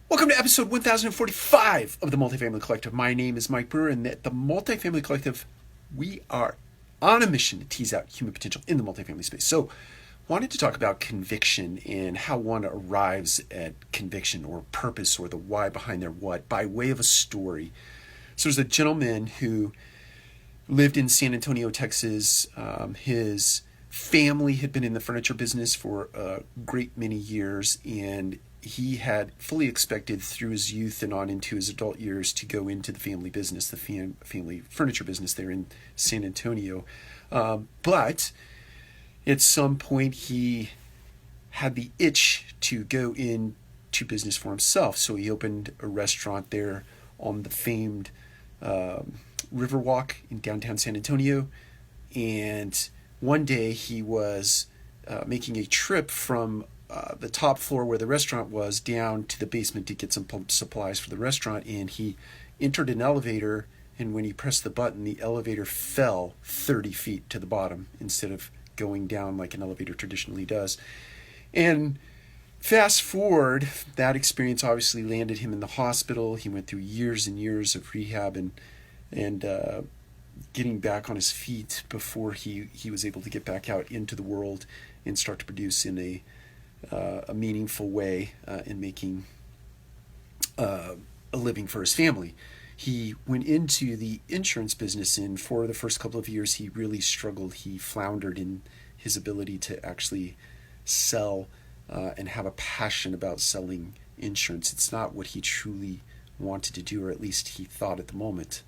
Welcome to episode 1045 of the Multifamily Collective. My name is Mike Brewer, and at the Multifamily Collective, we are on a mission to tease out human potential in the multifamily space. So, wanted to talk about conviction and how one arrives at conviction or purpose or the why behind their what by way of a story. So, there's a gentleman who lived in San Antonio, Texas. His family had been in the furniture business for a great many years, and he had fully expected through his youth and on into his adult years to go into the family business, the family furniture business there in San Antonio. But at some point he had the itch to go into business for himself. So he opened a restaurant there on the famed Riverwalk in downtown San Antonio. And one day he was making a trip from the top floor where the restaurant was down to the basement to get some supplies for the restaurant, and he entered an elevator, and when he pressed the button, the elevator fell 30 feet to the bottom instead of going down like an elevator traditionally does. And fast forward, that experience obviously landed him in the hospital. He went through years and years of rehab and getting back on his feet before he was able to get back out into the world and start to produce in a meaningful way in making a living for his family. He went into the insurance business, and for the first couple of years he really struggled. He floundered in his ability to actually sell and have a passion about selling insurance. It's not what he truly wanted to do, or at least he thought at the moment.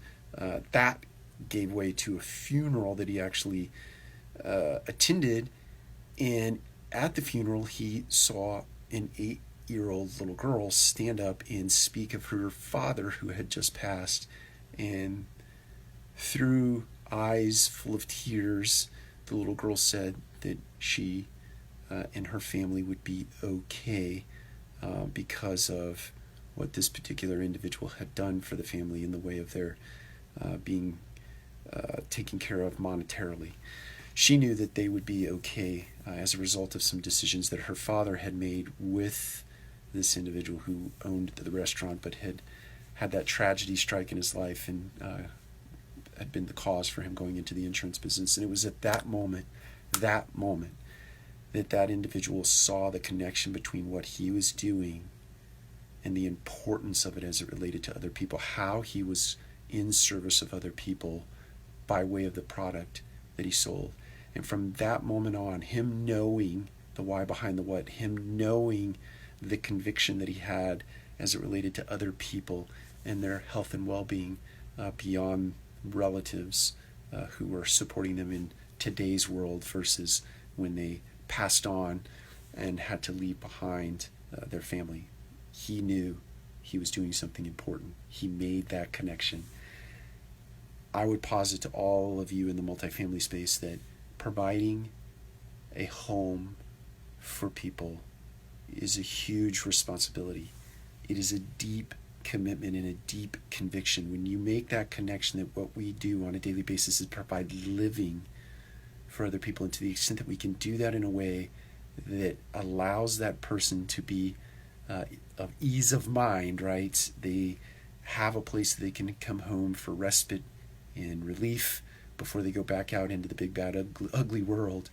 That gave way to a funeral that he actually attended, and at the funeral, he saw an 8-year-old little girl stand up and speak of her father who had just passed. And through eyes full of tears, the little girl said that she and her family would be okay because of what this particular individual had done for the family in the way of their being taken care of monetarily. She knew that they would be okay as a result of some decisions that her father had made with this individual who owned the restaurant, but had that tragedy strike in his life and had been the cause for him going into the insurance business. And it was at that moment that individual saw the connection between what he was doing and the importance of it as it related to other people, how he was in service of other people by way of the product that he sold. And from that moment on, him knowing the why behind the what, him knowing the conviction that he had as it related to other people and their health and well-being beyond relatives who were supporting them in today's world versus when they passed on and had to leave behind their family. He knew he was doing something important. He made that connection. I would posit to all of you in the multifamily space that providing a home for people is a huge responsibility. It is a deep commitment and a deep conviction. When you make that connection that what we do on a daily basis is provide living for other people, and to the extent that we can do that in a way that allows that person to be of ease of mind, right? They have a place that they can come home for respite and relief before they go back out into the big, bad, ugly world.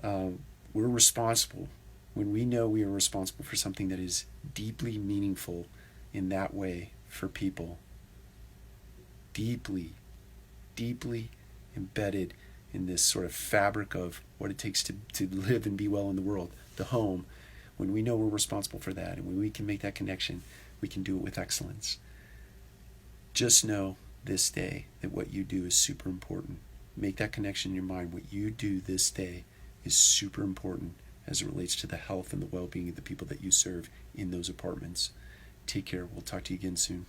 We're responsible. When we know we are responsible for something that is deeply meaningful in that way for people, deeply embedded in this sort of fabric of what it takes to live and be well in the world, the home, when we know we're responsible for that and when we can make that connection, we can do it with excellence. Just know this day that what you do is super important. Make that connection in your mind. What you do this day is super important as it relates to the health and the well-being of the people that you serve in those apartments. Take care. We'll talk to you again soon.